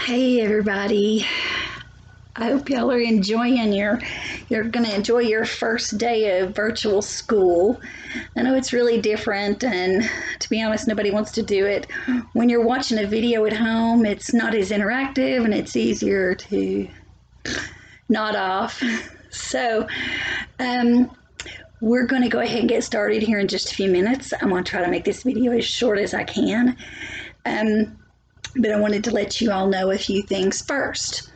Hey everybody. I hope y'all are enjoying you're going to enjoy your first day of virtual school. I know it's really different, and to be honest, nobody wants to do it. When you're watching a video at home, it's not as interactive and it's easier to nod off. So, we're going to go ahead and get started here in just a few minutes. I'm going to try to make this video as short as I can. But I wanted to let you all know a few things first.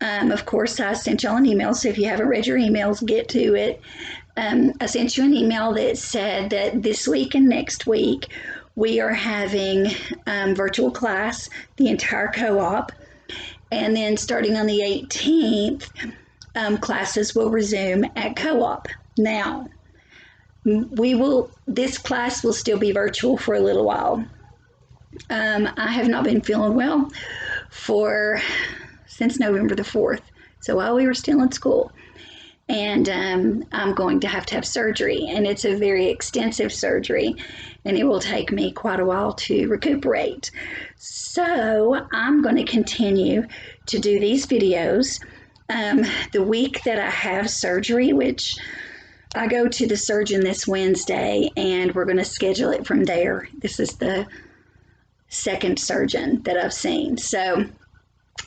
Of course, I sent y'all an email, so if you haven't read your emails, get to it. I sent you an email that said that this week and next week we are having virtual class, the entire co-op, and then starting on the 18th, classes will resume at co-op. Now, this class will still be virtual for a little while. I have not been feeling well since November the 4th, so while we were still in school. And I'm going to have surgery, and it's a very extensive surgery, and it will take me quite a while to recuperate. So I'm going to continue to do these videos the week that I have surgery, which I go to the surgeon this Wednesday, and we're going to schedule it from there. This is the second surgeon that I've seen.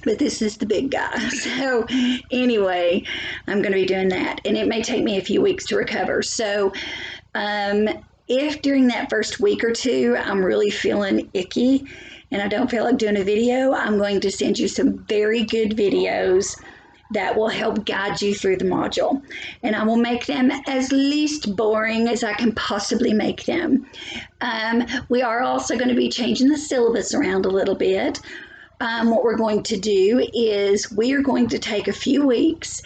But this is the big guy. So anyway, I'm going to be doing that, and it may take me a few weeks to recover. So if during that first week or two I'm really feeling icky and I don't feel like doing a video, I'm going to send you some very good videos that will help guide you through the module. And I will make them as least boring as I can possibly make them. We are also going to be changing the syllabus around a little bit. What we're going to do is we are going to take a few weeks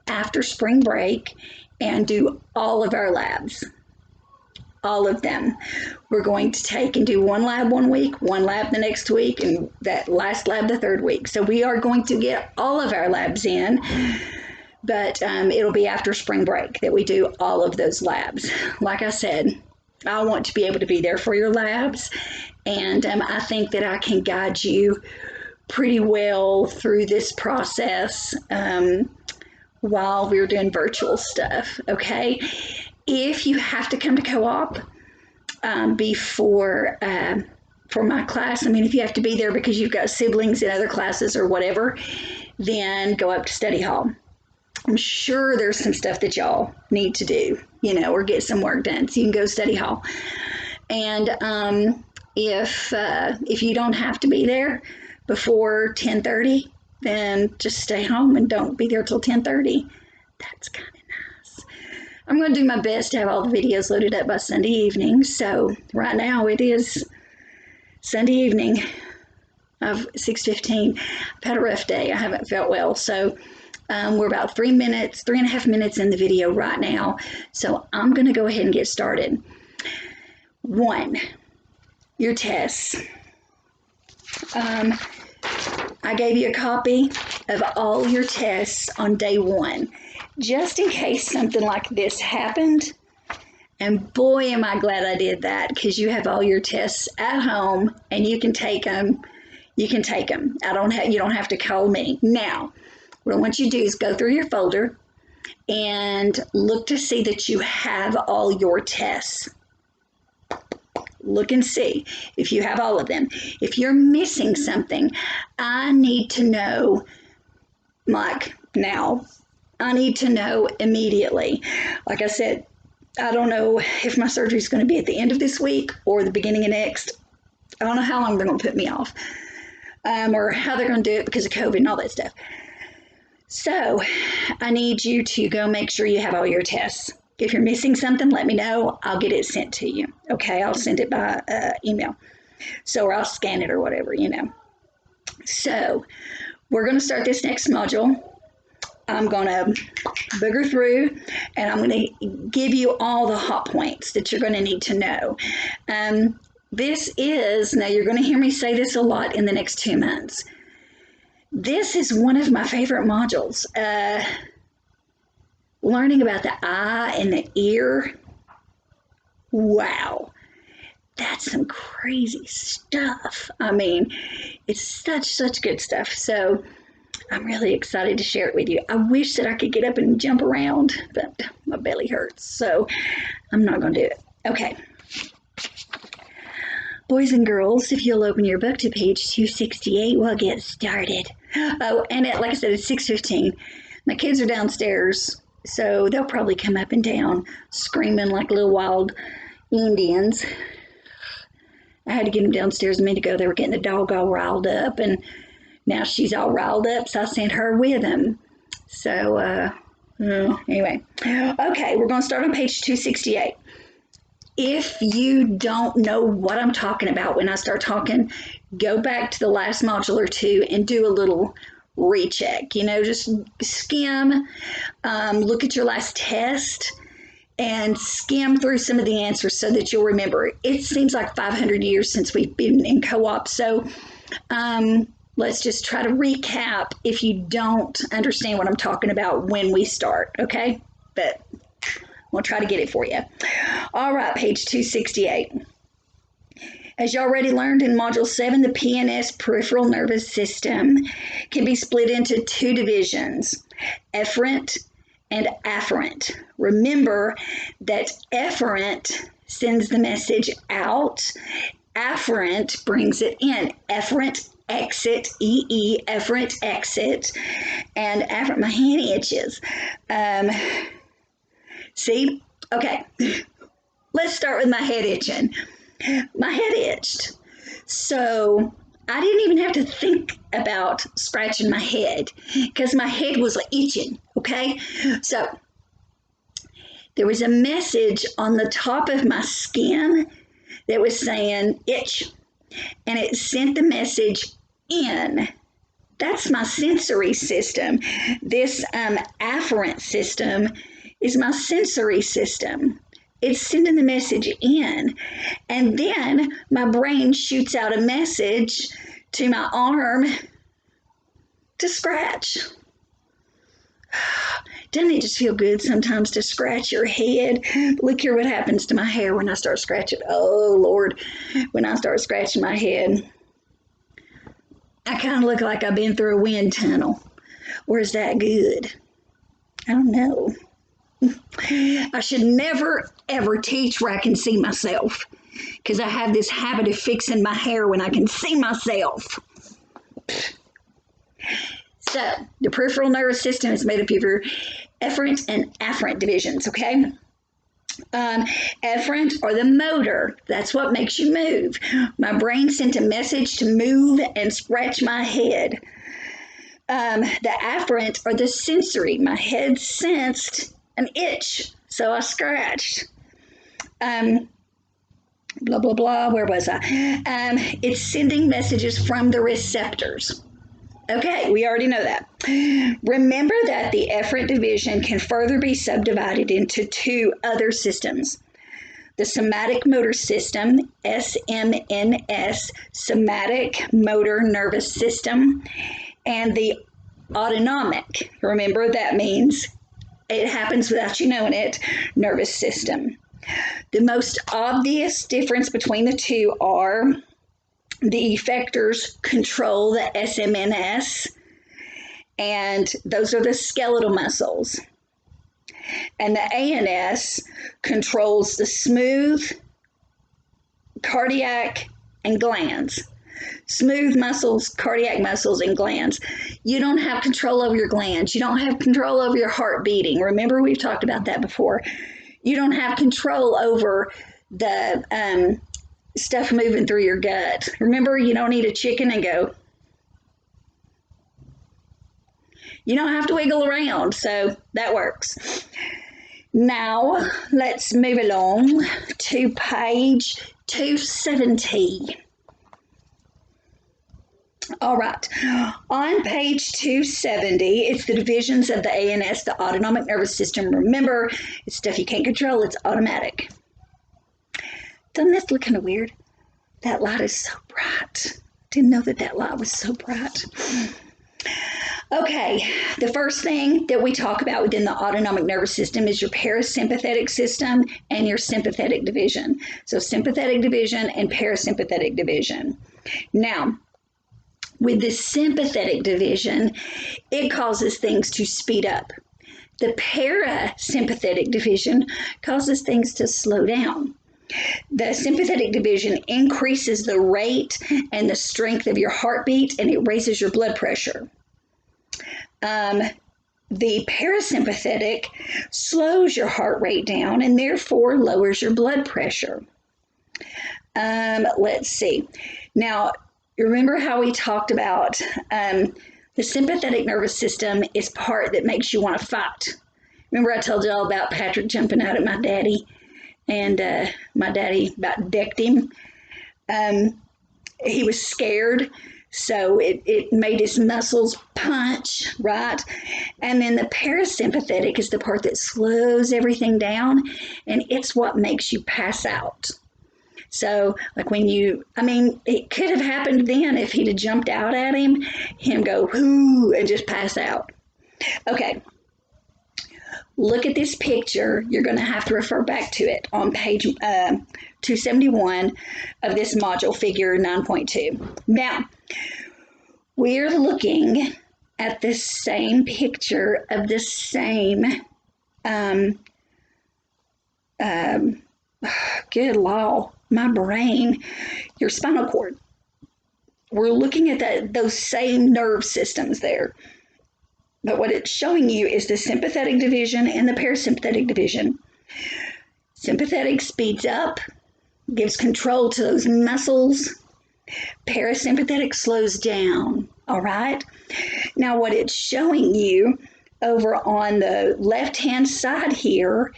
after spring break and do all of our labs. All of them. We're going to take and do one lab one week, one lab the next week, and that last lab the third week. So we are going to get all of our labs in, but it'll be after spring break that we do all of those labs. Like I said, I want to be able to be there for your labs, and I think that I can guide you pretty well through this process while we're doing virtual stuff, okay? If you have to come to co-op for my class, I mean, if you have to be there because you've got siblings in other classes or whatever, then go up to study hall. I'm sure there's some stuff that y'all need to do, or get some work done, so you can go study hall. And if you don't have to be there before 10:30, then just stay home and don't be there till 10:30. That's kind of nice. I'm going to do my best to have all the videos loaded up by Sunday evening. So right now it is Sunday evening of 6:15. I've had a rough day. I haven't felt well. So we're about 3.5 minutes in the video right now. So I'm going to go ahead and get started. 1, your tests. I gave you a copy of all your tests on day 1, just in case something like this happened. And boy, am I glad I did that, because you have all your tests at home and you can take them. You can take them. You don't have to call me. Now, what I want you to do is go through your folder and look to see that you have all your tests. Look and see if you have all of them. If you're missing something, I need to know, like now. I need to know immediately. Like I said, I don't know if my surgery is going to be at the end of this week or the beginning of next. I don't know how long they're going to put me off, or how they're going to do it because of COVID and all that stuff. So I need you to go make sure you have all your tests. If you're missing something, let me know. I'll get it sent to you. Okay, I'll send it by email. Or I'll scan it or whatever, So we're going to start this next module. I'm going to booger through, and I'm going to give you all the hot points that you're going to need to know. Now you're going to hear me say this a lot in the next 2 months. This is one of my favorite modules. Learning about the eye and the ear. Wow. that's some crazy stuff. I mean, it's such good stuff. So I'm really excited to share it with you. I wish that I could get up and jump around, but my belly hurts, so I'm not going to do it. Okay. Boys and girls, if you'll open your book to page 268, we'll get started. Oh, and like I said, it's 6:15. My kids are downstairs, so they'll probably come up and down screaming like little wild Indians. I had to get them downstairs a minute ago. They were getting the dog all riled up, and now she's all riled up, so I sent her with them. So, anyway. Okay, we're going to start on page 268. If you don't know what I'm talking about when I start talking, go back to the last module or two and do a little recheck. Just skim, look at your last test, and skim through some of the answers so that you'll remember. It seems like 500 years since we've been in co-op, so let's just try to recap if you don't understand what I'm talking about when we start, okay? But we'll try to get it for you. All right, page 268. As you already learned in Module 7, the PNS, peripheral nervous system, can be split into two divisions, efferent and afferent. Remember that efferent sends the message out, afferent brings it in. Efferent, exit, EE, efferent, exit, and afferent, my hand itches. See? Okay. Let's start with my head itching. My head itched. So I didn't even have to think about scratching my head because my head was itching, okay? So there was a message on the top of my skin that was saying itch, and it sent the message in. That's my sensory system. This afferent system is my sensory system. It's sending the message in. And then my brain shoots out a message to my arm to scratch. Doesn't it just feel good sometimes to scratch your head? Look here what happens to my hair when I start scratching. Oh, Lord, when I start scratching my head. I kind of look like I've been through a wind tunnel. Or is that good? I don't know. I should never, ever teach where I can see myself because I have this habit of fixing my hair when I can see myself. So, the peripheral nervous system is made up of your efferent and afferent divisions, okay? Efferent or the motor, that's what makes you move. My brain sent a message to move and scratch my head. The afferent or the sensory, my head sensed an itch, so I scratched. Blah, blah, blah, where was I? It's sending messages from the receptors. Okay, we already know that. Remember that the efferent division can further be subdivided into two other systems. The somatic motor system, SMNS, somatic motor nervous system, and the autonomic, remember that means it happens without you knowing it, nervous system. The most obvious difference between the two are the effectors control the SMNS, and those are the skeletal muscles. And the ANS controls the smooth, cardiac, and glands. Smooth muscles, cardiac muscles, and glands. You don't have control over your glands. You don't have control over your heart beating. Remember, we've talked about that before. You don't have control over the stuff moving through your gut. Remember, you don't eat a chicken and go. You don't have to wiggle around, so that works. Now, let's move along to page 270. All right, on page 270, it's the divisions of the ANS, the autonomic nervous system. Remember, it's stuff you can't control, it's automatic. Doesn't this look kind of weird? That light is so bright. Didn't know that light was so bright. Okay, the first thing that we talk about within the autonomic nervous system is your parasympathetic system and your sympathetic division. So, sympathetic division and parasympathetic division. Now, with the sympathetic division, it causes things to speed up. The parasympathetic division causes things to slow down. The sympathetic division increases the rate and the strength of your heartbeat, and it raises your blood pressure. The parasympathetic slows your heart rate down and therefore lowers your blood pressure. Let's see. Now, remember how we talked about the sympathetic nervous system is part that makes you want to fight. Remember I told you all about Patrick jumping out at my daddy, and my daddy about decked him. He was scared, so it made his muscles punch, right? And then the parasympathetic is the part that slows everything down, and it's what makes you pass out. So, like when it could have happened then if he'd have jumped out at him go, whoo, and just pass out. Okay. Look at this picture. You're going to have to refer back to it on page 271 of this module, figure 9.2. Now, we're looking at the same picture of the same, good law, my brain, your spinal cord. We're looking at those same nerve systems there. But what it's showing you is the sympathetic division and the parasympathetic division. Sympathetic speeds up, gives control to those muscles. Parasympathetic slows down, all right? Now, what it's showing you over on the left-hand side here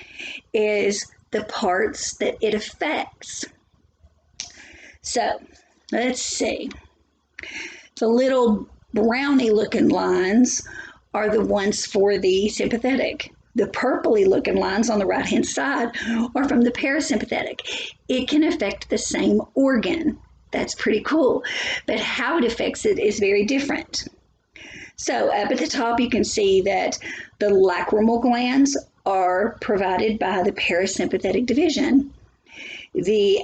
is the parts that it affects. So, let's see. The little brownie-looking lines are the ones for the sympathetic. The purpley looking lines on the right hand side are from the parasympathetic. It can affect the same organ. That's pretty cool. But how it affects it is very different. So up at the top you can see that the lacrimal glands are provided by the parasympathetic division. The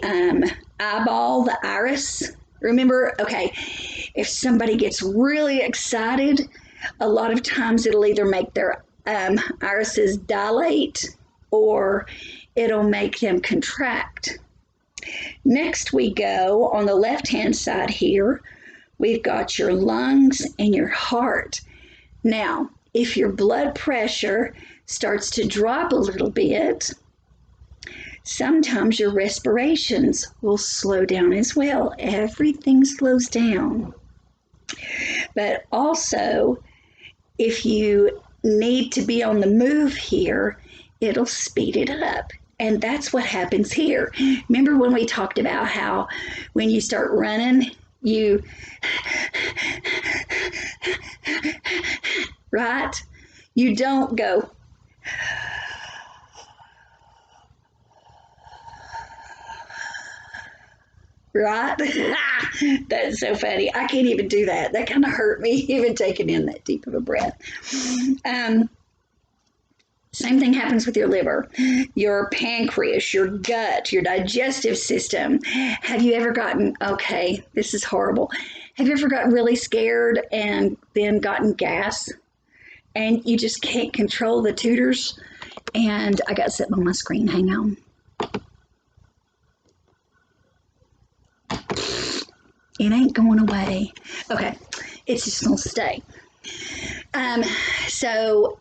eyeball, the iris, remember, okay, if somebody gets really excited, a lot of times it'll either make their irises dilate or it'll make them contract. Next we go on the left-hand side here, we've got your lungs and your heart. Now, if your blood pressure starts to drop a little bit, sometimes your respirations will slow down as well. Everything slows down. But also, if you need to be on the move here, it'll speed it up. And that's what happens here. Remember when we talked about how when you start running, you, right? You don't go, right? That's so funny. I can't even do that. That kind of hurt me, even taking in that deep of a breath. Same thing happens with your liver, your pancreas, your gut, your digestive system. Have you ever gotten, okay, this is horrible. Have you ever gotten really scared and then gotten gas and you just can't control the tutors? And I got something on my screen. Hang on. It ain't going away. Okay, it's just gonna stay.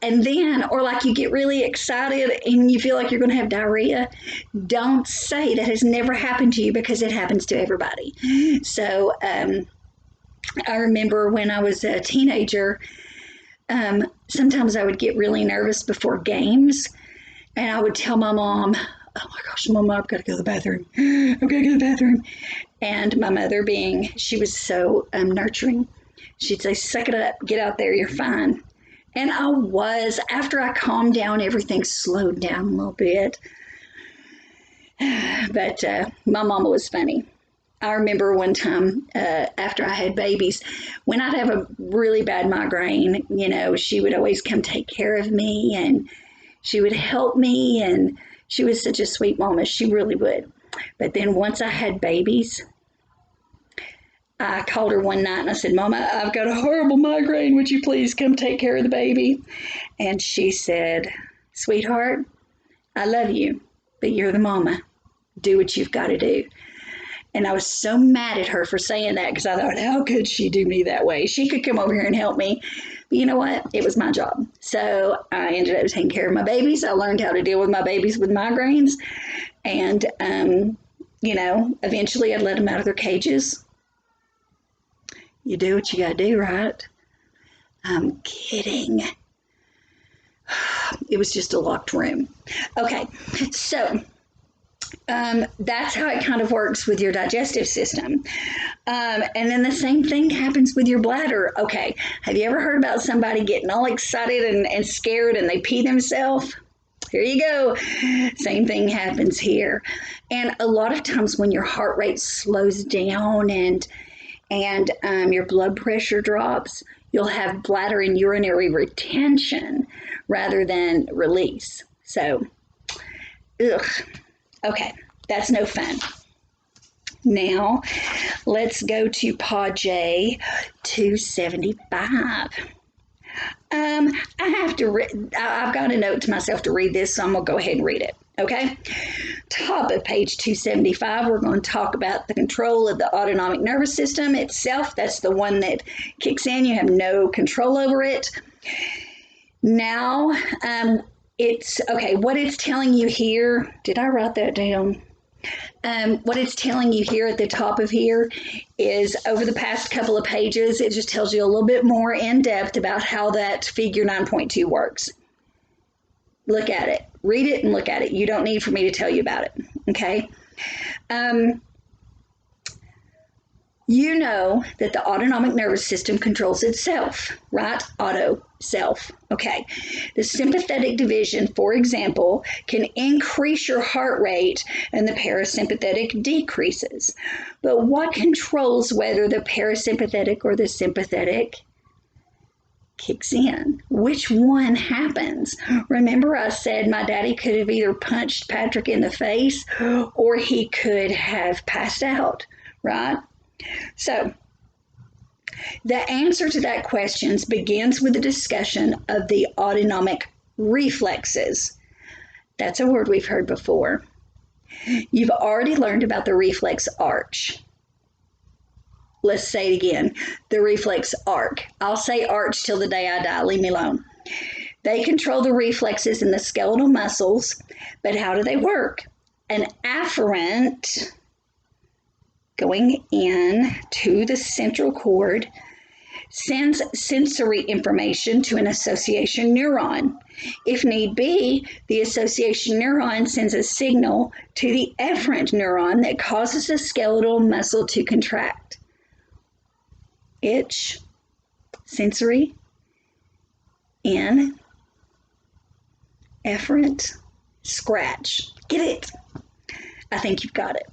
And then, or like you get really excited and you feel like you're gonna have diarrhea, don't say that has never happened to you because it happens to everybody. So I remember when I was a teenager, sometimes I would get really nervous before games and I would tell my mom, oh my gosh, Mom, I've got to go to the bathroom. I've got to go to the bathroom. And my mother being, she was so nurturing, she'd say, suck it up, get out there, you're fine. And I was. After I calmed down, everything slowed down a little bit. But my mama was funny. I remember one time after I had babies, when I'd have a really bad migraine, you know, she would always come take care of me and she would help me. And she was such a sweet mama. She really would. But then once I had babies, I called her one night and I said, Mama, I've got a horrible migraine. Would you please come take care of the baby? And she said, Sweetheart, I love you, but you're the mama. Do what you've got to do. And I was so mad at her for saying that because I thought, how could she do me that way? She could come over here and help me. But you know what? It was my job. So I ended up taking care of my babies. I learned how to deal with my babies with migraines. And, you know, eventually I let them out of their cages. You do what you got to do, right? I'm kidding. It was just a locked room. Okay, so that's how it kind of works with your digestive system. And then the same thing happens with your bladder. Okay, have you ever heard about somebody getting all excited and scared and they pee themselves? Here you go. Same thing happens here. And a lot of times when your heart rate slows down and your blood pressure drops, you'll have bladder and urinary retention rather than release. So, ugh. Okay, that's no fun. Now, let's go to PAJ 275. I've got a note to myself to read this, so I'm going to go ahead and read it. Okay? Top of page 275, we're going to talk about the control of the autonomic nervous system itself. That's the one that kicks in. You have no control over it. Now, it's okay. What it's telling you here, did I write that down? What it's telling you here at the top of here is over the past couple of pages, it just tells you a little bit more in depth about how that figure 9.2 works. Look at it, read it and look at it. You don't need for me to tell you about it. Okay. You know that the autonomic nervous system controls itself, right? Auto, self. Okay. The sympathetic division, for example, can increase your heart rate and the parasympathetic decreases. But what controls whether the parasympathetic or the sympathetic kicks in? Which one happens? Remember I said my daddy could have either punched Patrick in the face or he could have passed out, right? So, the answer to that question begins with a discussion of the autonomic reflexes. That's a word we've heard before. You've already learned about the reflex arch. Let's say it again. The reflex arc. I'll say arch till the day I die. Leave me alone. They control the reflexes in the skeletal muscles, but how do they work? An afferent going in to the central cord sends sensory information to an association neuron. If need be, the association neuron sends a signal to the efferent neuron that causes the skeletal muscle to contract. Itch, sensory, in, efferent, scratch. Get it? I think you've got it.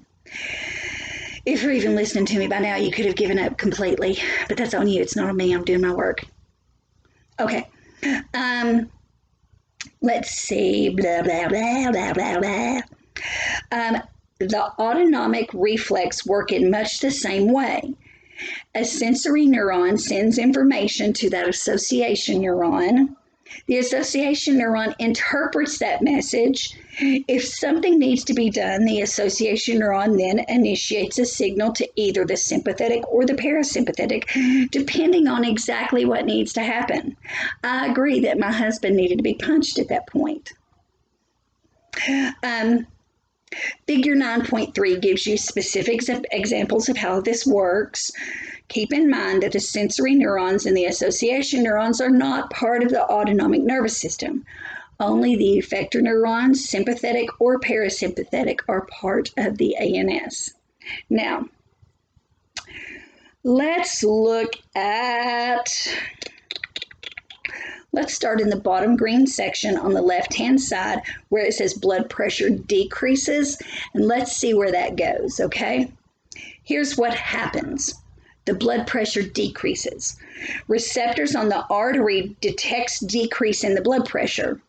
If you're even listening to me by now, you could have given up completely, but that's on you. It's not on me. I'm doing my work. Okay. Let's see. Blah, blah, blah, blah, blah, blah. The autonomic reflex work in much the same way. A sensory neuron sends information to that association neuron. The association neuron interprets that message. If something needs to be done, the association neuron then initiates a signal to either the sympathetic or the parasympathetic, depending on exactly what needs to happen. I agree that my husband needed to be punched at that point. Figure 9.3 gives you specific examples of how this works. Keep in mind that the sensory neurons and the association neurons are not part of the autonomic nervous system. Only the effector neurons, sympathetic or parasympathetic, are part of the ANS. Now, let's start in the bottom green section on the left-hand side where it says blood pressure decreases, and let's see where that goes, okay? Here's what happens. The blood pressure decreases. Receptors on the artery detects decrease in the blood pressure.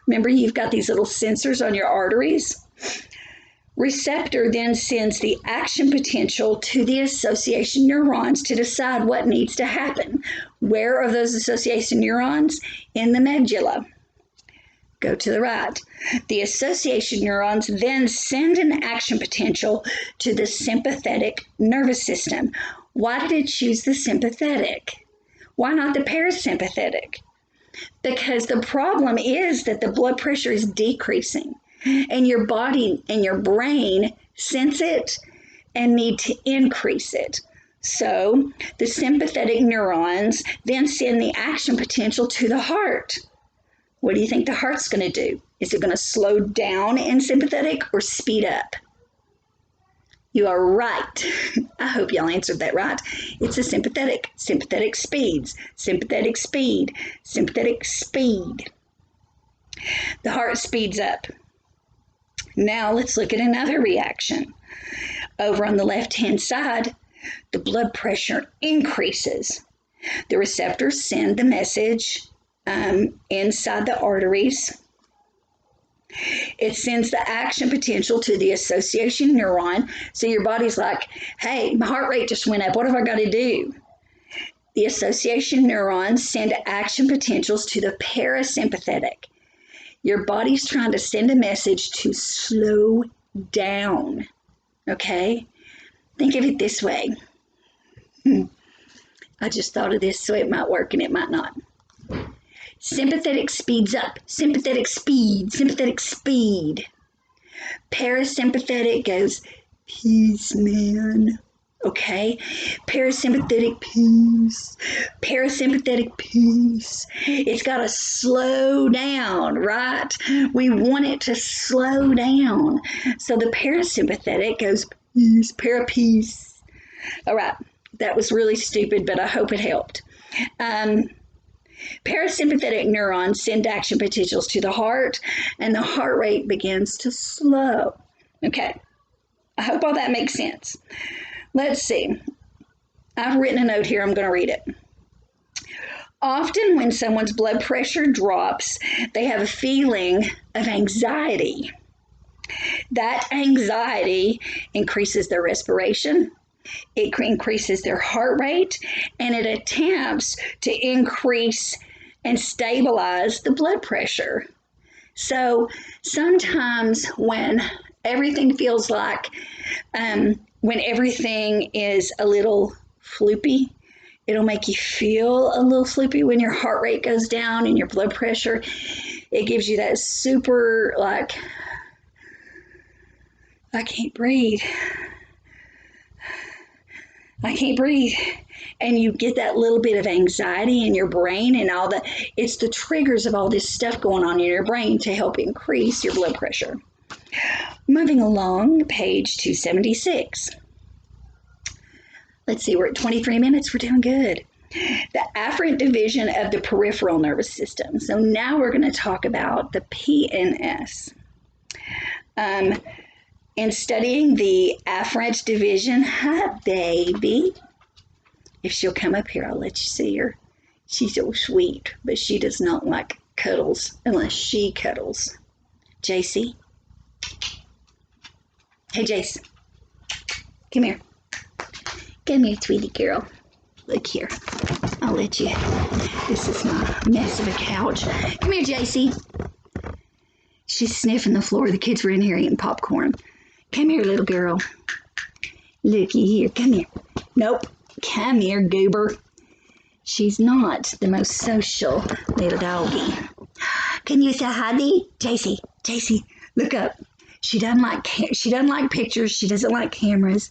Remember, you've got these little sensors on your arteries? Receptor then sends the action potential to the association neurons to decide what needs to happen. Where are those association neurons? In the medulla. Go to the right. The association neurons then send an action potential to the sympathetic nervous system. Why did it choose the sympathetic? Why not the parasympathetic? Because the problem is that the blood pressure is decreasing, and your body and your brain sense it and need to increase it. So the sympathetic neurons then send the action potential to the heart. What do you think the heart's going to do? Is it going to slow down in sympathetic or speed up? You are right. I hope y'all answered that right. It's a sympathetic. Sympathetic speeds. Sympathetic speed. Sympathetic speed. The heart speeds up. Now let's look at another reaction. Over on the left-hand side, the blood pressure increases. The receptors send the message inside the arteries. It sends the action potential to the association neuron. So your body's like, hey, my heart rate just went up. What have I got to do? The association neurons send action potentials to the parasympathetic. Your body's trying to send a message to slow down. Okay? Think of it this way. I just thought of this, so it might work and it might not. Sympathetic speeds up. Sympathetic speed. Sympathetic speed. Parasympathetic goes, peace, man. Okay? Parasympathetic peace. Parasympathetic peace. It's got to slow down, right? We want it to slow down. So the parasympathetic goes, peace, para-peace. All right. That was really stupid, but I hope it helped. Parasympathetic neurons send action potentials to the heart, and the heart rate begins to slow. Okay, I hope all that makes sense. Let's see. I've written a note here. I'm going to read it. Often when someone's blood pressure drops, they have a feeling of anxiety. That anxiety increases their respiration. It increases their heart rate, and it attempts to increase and stabilize the blood pressure. So sometimes when everything feels like, when everything is a little floopy, it'll make you feel a little floopy when your heart rate goes down and your blood pressure. It gives you that super, like, I can't breathe. I can't breathe. And you get that little bit of anxiety in your brain and all that. It's the triggers of all this stuff going on in your brain to help increase your blood pressure. Moving along, page 276. Let's see, we're at 23 minutes. We're doing good. The afferent division of the peripheral nervous system. So now we're going to talk about the PNS. In studying the afferent division, hi baby. If she'll come up here, I'll let you see her. She's so sweet, but she does not like cuddles unless she cuddles. JC. Hey, Jace. Come here. Come here, sweetie girl. Look here. I'll let you. This is my mess of a couch. Come here, JC. She's sniffing the floor. The kids were in here eating popcorn. Come here, little girl. Looky here. Come here. Nope. Come here, goober. She's not the most social little doggy. Can you say hi, JC? JC, look up. She doesn't like pictures. She doesn't like cameras.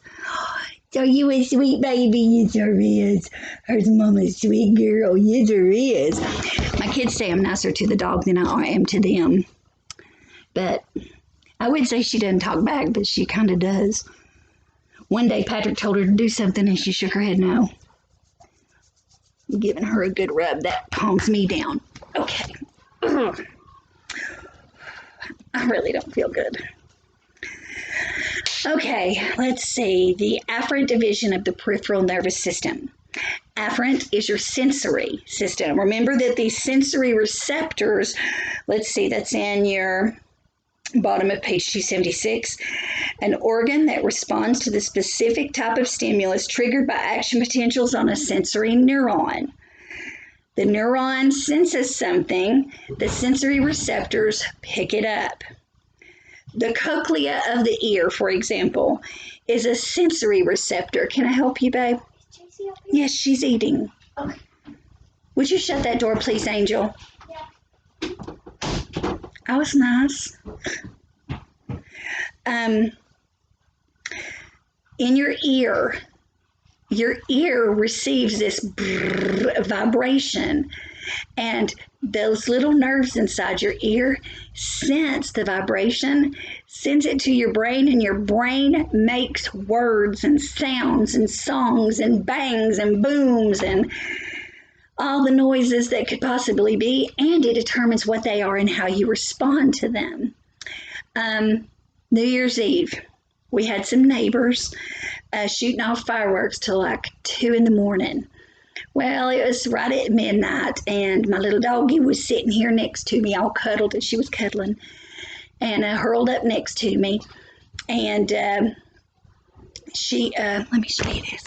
So you a sweet baby, yes there is. Hers mama's sweet girl, yes there is. My kids say I'm nicer to the dog than I am to them. But I would say she doesn't talk back, but she kind of does. One day Patrick told her to do something and she shook her head no. I'm giving her a good rub. That calms me down. Okay. I really don't feel good. Okay, let's see. The afferent division of the peripheral nervous system. Afferent is your sensory system. Remember that these sensory receptors, let's see, that's in your bottom of page 276, an organ that responds to the specific type of stimulus triggered by action potentials on a sensory neuron. The neuron senses something, the sensory receptors pick it up. The cochlea of the ear, for example, is a sensory receptor. Can I help you, babe? Yes, she's eating. Okay. Would you shut that door, please, Angel? Yeah. That was nice. In your ear receives this vibration, and those little nerves inside your ear sense the vibration, sends it to your brain, and your brain makes words and sounds and songs and bangs and booms and all the noises that could possibly be, and it determines what they are and how you respond to them. New Year's Eve, we had some neighbors shooting off fireworks till like 2 in the morning. Well, it was right at midnight, and my little doggie was sitting here next to me, all cuddled, and she was cuddling, and hurled up next to me. And she, let me show you this.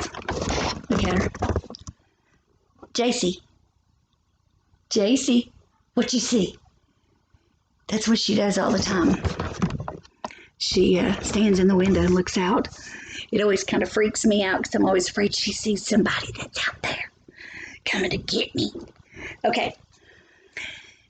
Look at her. JC, what you see? That's what she does all the time. She stands in the window and looks out. It always kind of freaks me out because I'm always afraid she sees somebody that's out there coming to get me. Okay.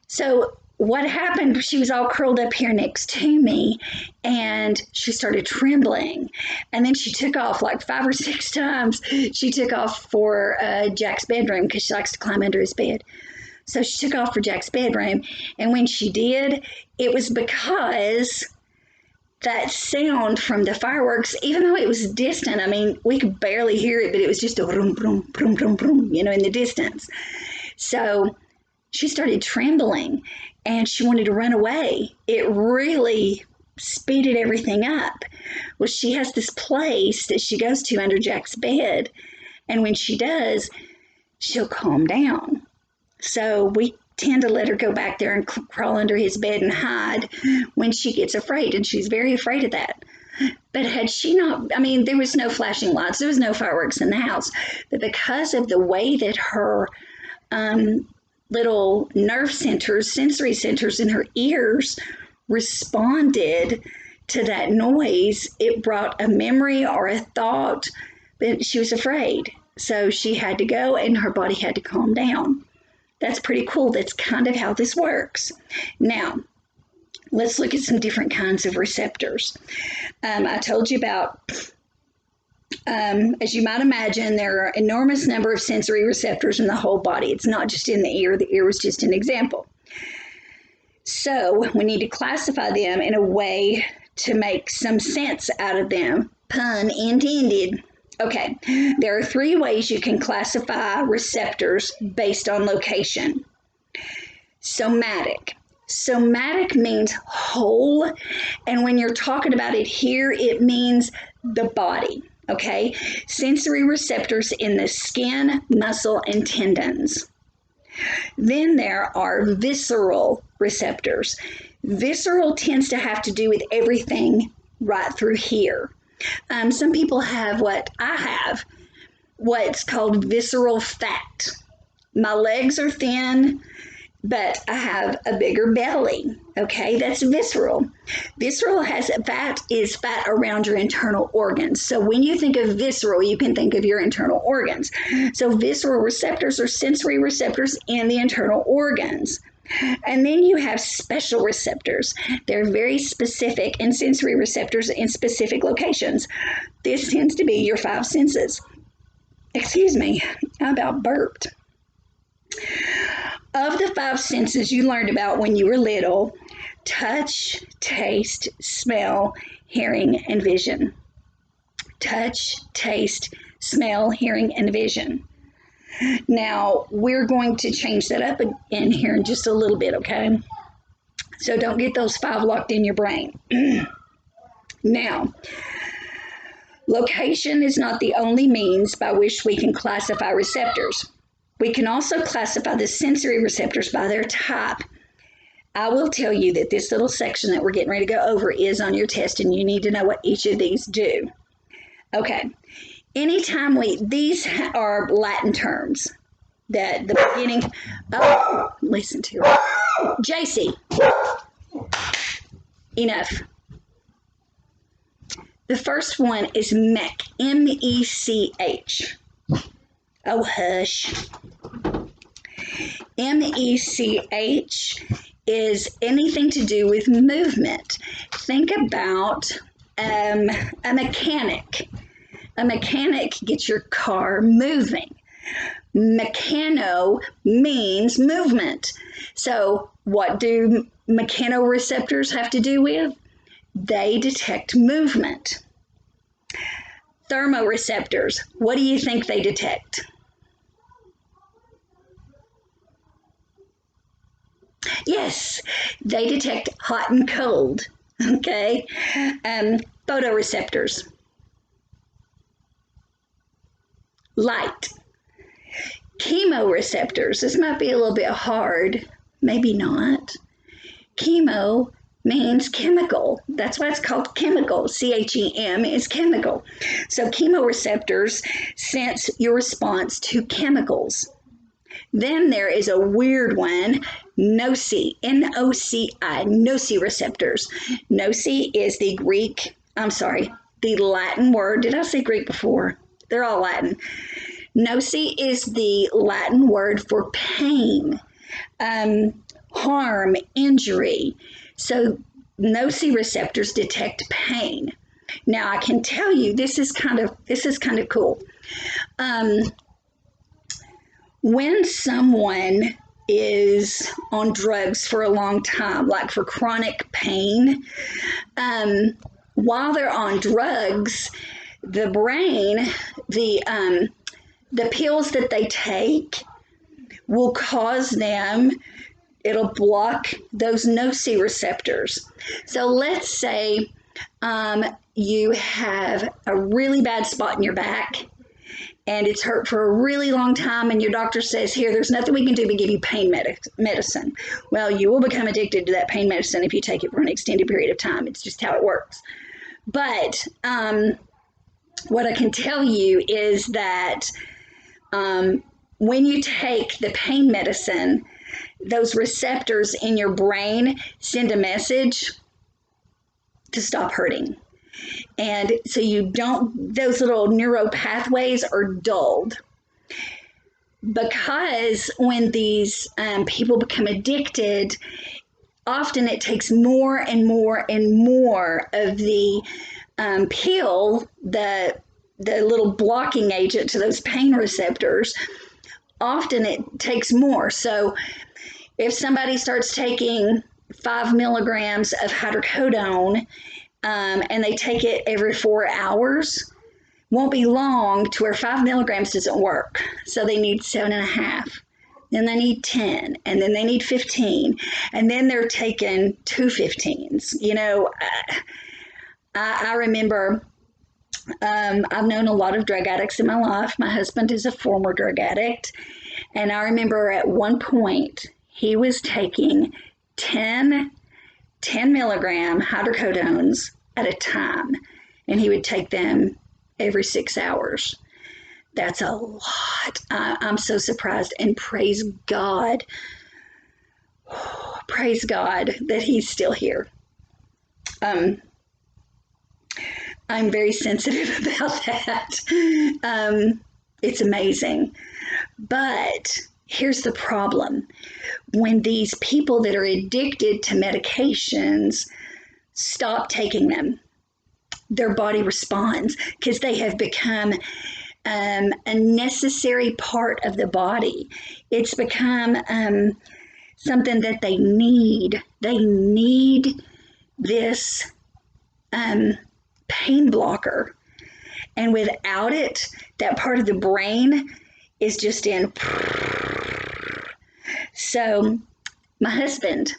So what happened, she was all curled up here next to me, and she started trembling. And then she took off like 5 or 6 times. She took off for Jack's bedroom because she likes to climb under his bed. So she took off for Jack's bedroom. And when she did, it was because that sound from the fireworks, even though it was distant, I mean, we could barely hear it, but it was just a vroom, vroom, vroom, vroom, vroom, in the distance. So she started trembling and she wanted to run away. It really speeded everything up. Well, she has this place that she goes to under Jack's bed, and when she does, she'll calm down. So we tend to let her go back there and crawl under his bed and hide when she gets afraid, and she's very afraid of that. But had she not, I mean, there was no flashing lights, there was no fireworks in the house, but because of the way that her little nerve centers, sensory centers in her ears responded to that noise, it brought a memory or a thought that she was afraid. So she had to go and her body had to calm down. That's pretty cool. That's kind of how this works. Now, let's look at some different kinds of receptors. I told you about, as you might imagine, there are an enormous number of sensory receptors in the whole body. It's not just in the ear. The ear was just an example. So we need to classify them in a way to make some sense out of them. Pun intended. Okay, there are 3 ways you can classify receptors based on location. Somatic. Somatic means whole, and when you're talking about it here, it means the body, okay? Sensory receptors in the skin, muscle, and tendons. Then there are visceral receptors. Visceral tends to have to do with everything right through here. Some people have what I have, what's called visceral fat. My legs are thin, but I have a bigger belly. Okay, that's visceral. Visceral is fat around your internal organs. So when you think of visceral, you can think of your internal organs. So visceral receptors are sensory receptors in the internal organs. And then you have special receptors. They're very specific and sensory receptors in specific locations. This tends to be your 5 senses. Excuse me, I about burped. Of the 5 senses you learned about when you were little, touch, taste, smell, hearing, and vision. Touch, taste, smell, hearing, and vision. Now, we're going to change that up in here in just a little bit, okay? So don't get those 5 locked in your brain. Now, Location is not the only means by which we can classify receptors. We can also classify the sensory receptors by their type. I will tell you that this little section that we're getting ready to go over is on your test, and you need to know what each of these do. Okay, anytime these are Latin terms that the beginning, oh, listen to her. JC, enough. The first one is mech, M-E-C-H. Oh, hush. M-E-C-H is anything to do with movement. Think about a mechanic. A mechanic gets your car moving. Mechano means movement. So what do mechanoreceptors have to do with? They detect movement. Thermoreceptors, what do you think they detect? Yes, they detect hot and cold. Okay. Photoreceptors, light. Chemoreceptors, this might be a little bit hard, maybe not. Chemo means chemical. That's why it's called chemical. CHEM is chemical. So chemoreceptors sense your response to chemicals. Then there is a weird one, NOCI, N-O-C-I, nociceptors. Noci is the Latin word. Did I say Greek before? They're all Latin. Noci is the Latin word for pain, harm, injury. So nociceptors detect pain. Now I can tell you this is kind of cool. When someone is on drugs for a long time, like for chronic pain, while they're on drugs, the brain, the pills that they take will cause them, it'll block those nociceptors. So let's say you have a really bad spot in your back and it's hurt for a really long time, and your doctor says, here, there's nothing we can do but give you pain medicine. Well, you will become addicted to that pain medicine if you take it for an extended period of time. It's just how it works. But what I can tell you is that when you take the pain medicine, those receptors in your brain send a message to stop hurting. And so those little neural pathways are dulled. Because when these people become addicted, often it takes more and more and more of the pill, the little blocking agent to those pain receptors. Often it takes more. So if somebody starts taking 5 milligrams of hydrocodone, and they take it every 4 hours, won't be long to where 5 milligrams doesn't work. So they need 7.5. Then they need 10, and then they need 15, and then they're taking 2 15s. You know, I remember I've known a lot of drug addicts in my life. My husband is a former drug addict, and I remember at one point he was taking 10 milligram hydrocodones at a time, and he would take them every 6 hours. That's a lot. I'm so surprised, and praise God that he's still here. I'm very sensitive about that. It's amazing. But here's the problem. When these people that are addicted to medications stop taking them, their body responds because they have become a necessary part of the body. It's become something that they need. They need this pain blocker. And without it, that part of the brain is just in. So my husband,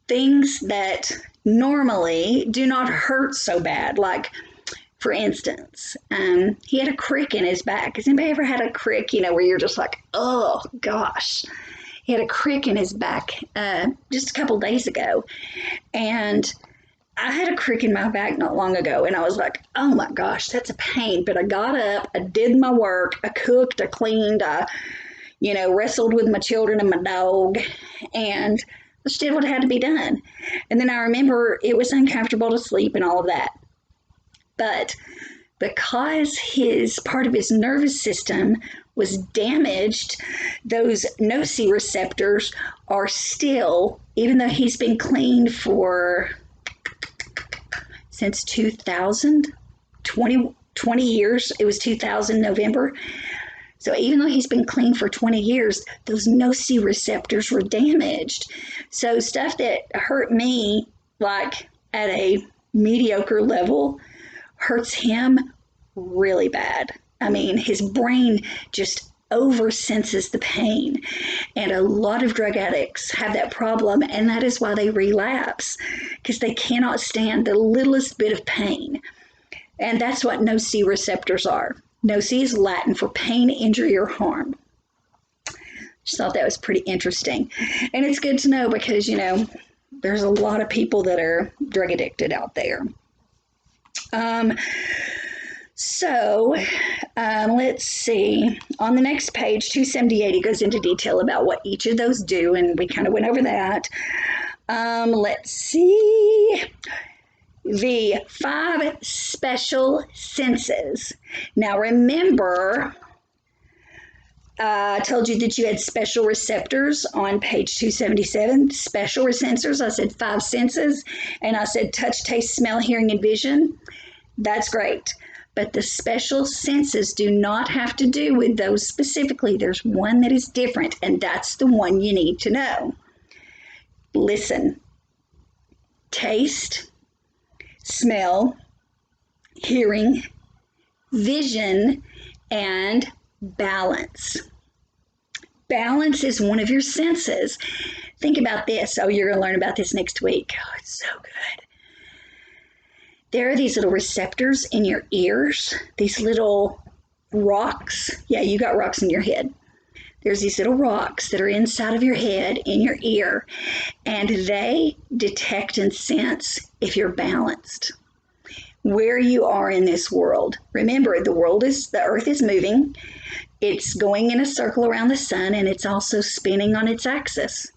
things that normally do not hurt so bad, like For instance, he had a crick in his back. Has anybody ever had a crick, where you're just like, oh gosh? He had a crick in his back just a couple days ago. And I had a crick in my back not long ago, and I was like, oh my gosh, that's a pain. But I got up, I did my work, I cooked, I cleaned, I, wrestled with my children and my dog, and just did what had to be done. And then I remember it was uncomfortable to sleep and all of that. But because his part of his nervous system was damaged, those nociceptors are still, even though he's been clean for since 2000, 20 years. It was 2000 November. So even though he's been clean for 20 years, those nociceptors were damaged. So stuff that hurt me, like at a mediocre level, hurts him really bad. I mean, his brain just oversenses the pain. And a lot of drug addicts have that problem, and that is why they relapse, because they cannot stand the littlest bit of pain. And that's what nociceptors are. Noci is Latin for pain, injury, or harm. Just thought that was pretty interesting. And it's good to know because, there's a lot of people that are drug addicted out there. Let's see. On the next page, 278, it goes into detail about what each of those do, and we kind of went over that. Let's see. The 5 special senses. Now remember, I told you that you had special receptors on page 277. Special sensors, I said 5 senses, and I said touch, taste, smell, hearing, and vision. That's great. But the special senses do not have to do with those specifically. There's one that is different, and that's the one you need to know. Listen, taste, smell, hearing, vision, and balance. Balance is one of your senses. Think about this. Oh, you're going to learn about this next week. Oh, it's so good. There are these little receptors in your ears, these little rocks. Yeah, you got rocks in your head. There's these little rocks that are inside of your head, in your ear, and they detect and sense if you're balanced, where you are in this world. Remember, the earth is moving. It's going in a circle around the sun, and it's also spinning on its axis.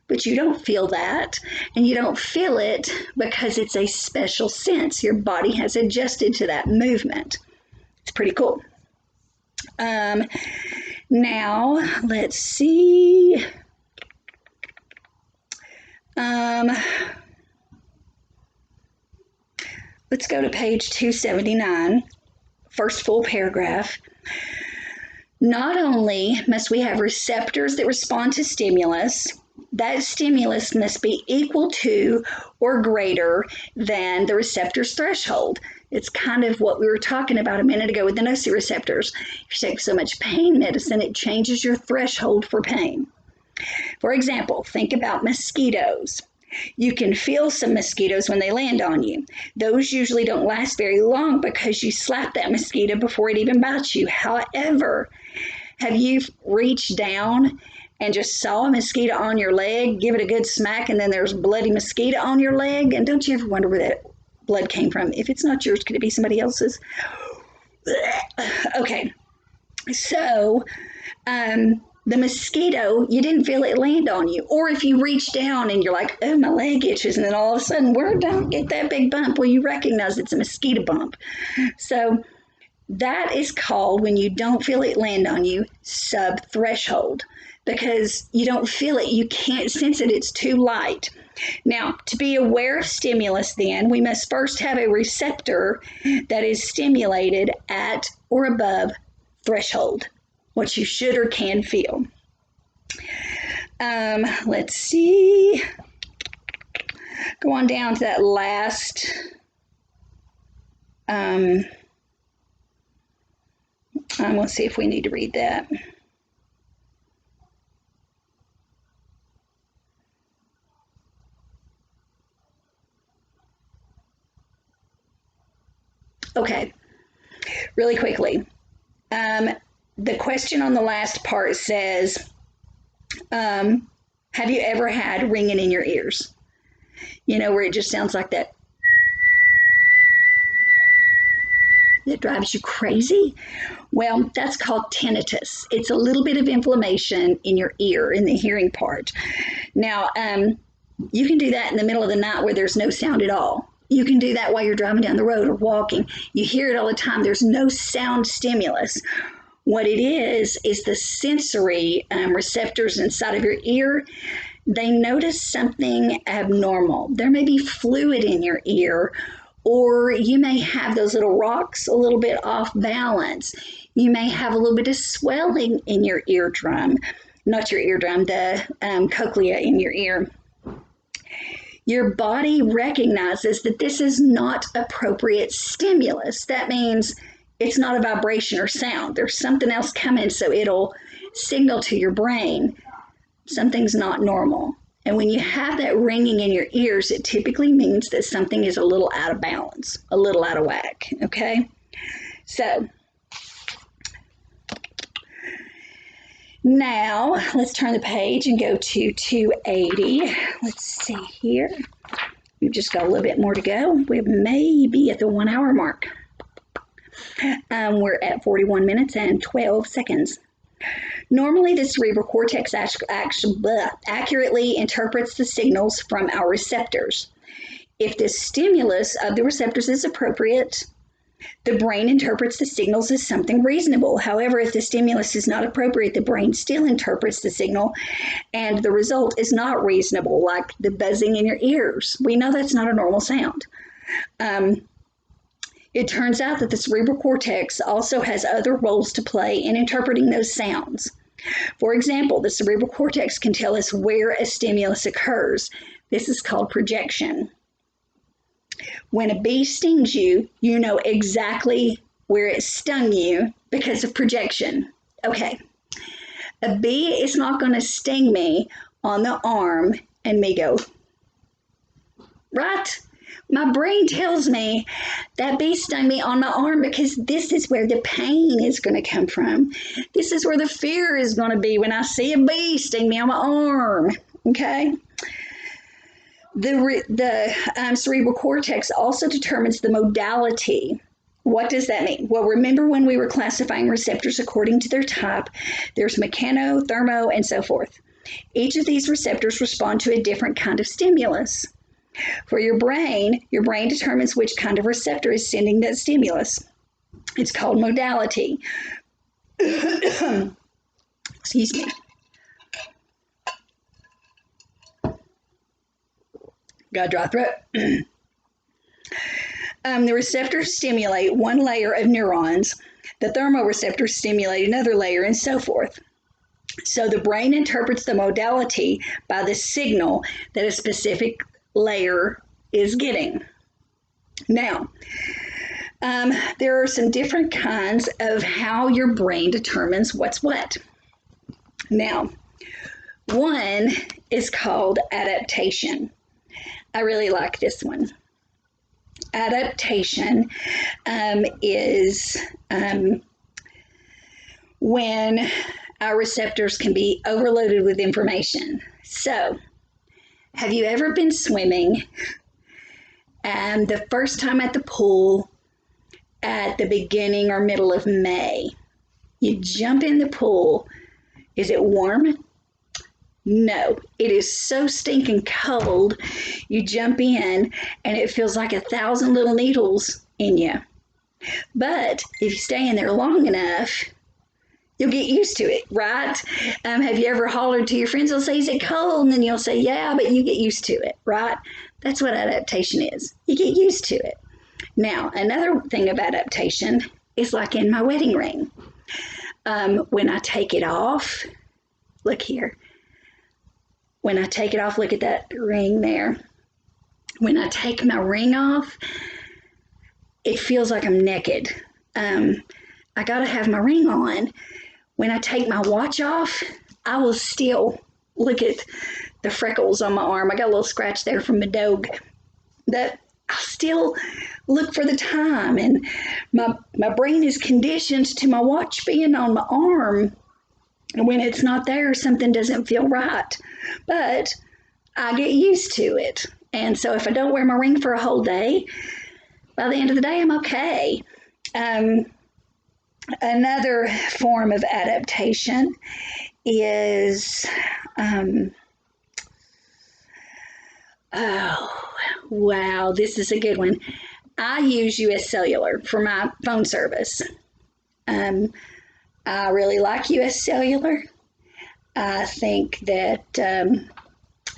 But you don't feel that, and you don't feel it because it's a special sense. Your body has adjusted to that movement. It's pretty cool. Now, let's see. Let's go to page 279, first full paragraph. Not only must we have receptors that respond to stimulus, that stimulus must be equal to or greater than the receptor's threshold. It's kind of what we were talking about a minute ago with the nociceptors. If you take so much pain medicine, it changes your threshold for pain. For example, think about mosquitoes. You can feel some mosquitoes when they land on you. Those usually don't last very long because you slap that mosquito before it even bites you. However, have you reached down and just saw a mosquito on your leg, give it a good smack, and then there's bloody mosquito on your leg? And don't you ever wonder where that blood came from? If it's not yours, could it be somebody else's? Okay, so the mosquito, you didn't feel it land on you. Or if you reach down and you're like, oh, my leg itches, and then all of a sudden, where don't get that big bump? Well, you recognize it's a mosquito bump. So that is called, when you don't feel it land on you, subthreshold, because you don't feel it. You can't sense it. It's too light. Now, to be aware of stimulus, then, we must first have a receptor that is stimulated at or above threshold, what you should or can feel. Let's see. Go on down to that last. Let's see if we need to read that. Okay, really quickly. The question on the last part says, have you ever had ringing in your ears? You know, where it just sounds like that. That drives you crazy? Well, that's called tinnitus. It's a little bit of inflammation in your ear, in the hearing part. Now, you can do that in the middle of the night where there's no sound at all. You can do that while you're driving down the road or walking. You hear it all the time. There's no sound stimulus. What it is the sensory receptors inside of your ear. They notice something abnormal. There may be fluid in your ear, or you may have those little rocks a little bit off balance. You may have a little bit of swelling in your eardrum, not your eardrum, the cochlea in your ear. Your body recognizes that this is not appropriate stimulus. That means it's not a vibration or sound. There's something else coming, so it'll signal to your brain something's not normal. And when you have that ringing in your ears, it typically means that something is a little out of balance, a little out of whack, okay? So now let's turn the page and go to 280. Let's see here. We've just got a little bit more to go. We may be at the 1 hour mark. We're at 41 minutes and 12 seconds. Normally, the cerebral cortex accurately interprets the signals from our receptors. If the stimulus of the receptors is appropriate, the brain interprets the signals as something reasonable. However, if the stimulus is not appropriate, the brain still interprets the signal, and the result is not reasonable, like the buzzing in your ears. We know that's not a normal sound. It turns out that the cerebral cortex also has other roles to play in interpreting those sounds. For example, the cerebral cortex can tell us where a stimulus occurs. This is called projection. When a bee stings you, you know exactly where it stung you because of projection. Okay, a bee is not going to sting me on the arm and me go, right? My brain tells me that bee stung me on my arm because this is where the pain is going to come from. This is where the fear is going to be when I see a bee sting me on my arm, okay? The cerebral cortex also determines the modality. What does that mean? Well, remember when we were classifying receptors according to their type, there's mechano, thermo, and so forth. Each of these receptors respond to a different kind of stimulus. For your brain determines which kind of receptor is sending that stimulus. It's called modality. Excuse me. Got a dry throat. The receptors stimulate one layer of neurons. The thermoreceptors stimulate another layer, and so forth. So the brain interprets the modality by the signal that a specific layer is getting. Now, there are some different kinds of how your brain determines what's what. Now, one is called adaptation. I really like this one. Adaptation is when our receptors can be overloaded with information. So, have you ever been swimming and the first time at the pool at the beginning or middle of May? You jump in the pool. Is it warm? No, it is so stinking cold. You jump in and it feels like 1,000 little needles in you. But if you stay in there long enough, you'll get used to it, right? Have you ever hollered to your friends? They'll say, is it cold? And then you'll say, yeah, but you get used to it, right? That's what adaptation is. You get used to it. Now, another thing of adaptation is like in my wedding ring. When I take it off, look here. When I take it off, look at that ring there. When I take my ring off, it feels like I'm naked. I got to have my ring on. When I take my watch off, I will still look at the freckles on my arm. I got a little scratch there from my dog. That I still look for the time, and my brain is conditioned to my watch being on my arm. And when it's not there, something doesn't feel right. But I get used to it. And so if I don't wear my ring for a whole day, by the end of the day, I'm okay. Um, Another form of adaptation is, oh, wow, this is a good one. I use US Cellular for my phone service. Um, I really like US Cellular. I think that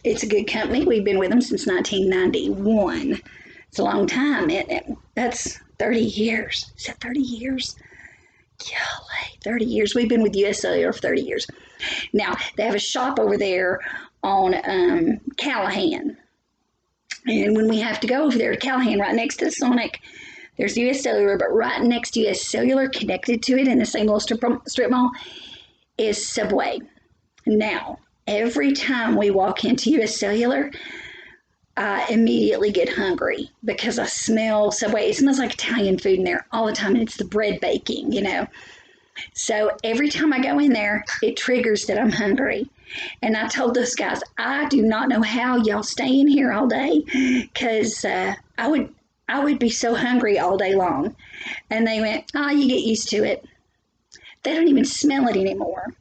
it's a good company. We've been with them since 1991. It's a long time, isn't it? That's 30 years. Is that 30 years? Golly, 30 years. We've been with US Cellular for 30 years. Now, they have a shop over there on Callahan. And when we have to go over there to Callahan, right next to the Sonic, there's US Cellular, but right next to US Cellular, connected to it in the same little strip mall, is Subway. Now, every time we walk into US Cellular, I immediately get hungry because I smell Subway. It smells like Italian food in there all the time, and it's the bread baking, you know. So every time I go in there, it triggers that I'm hungry. And I told those guys, I do not know how y'all stay in here all day, because I would be so hungry all day long. And they went, oh, you get used to it. They don't even smell it anymore.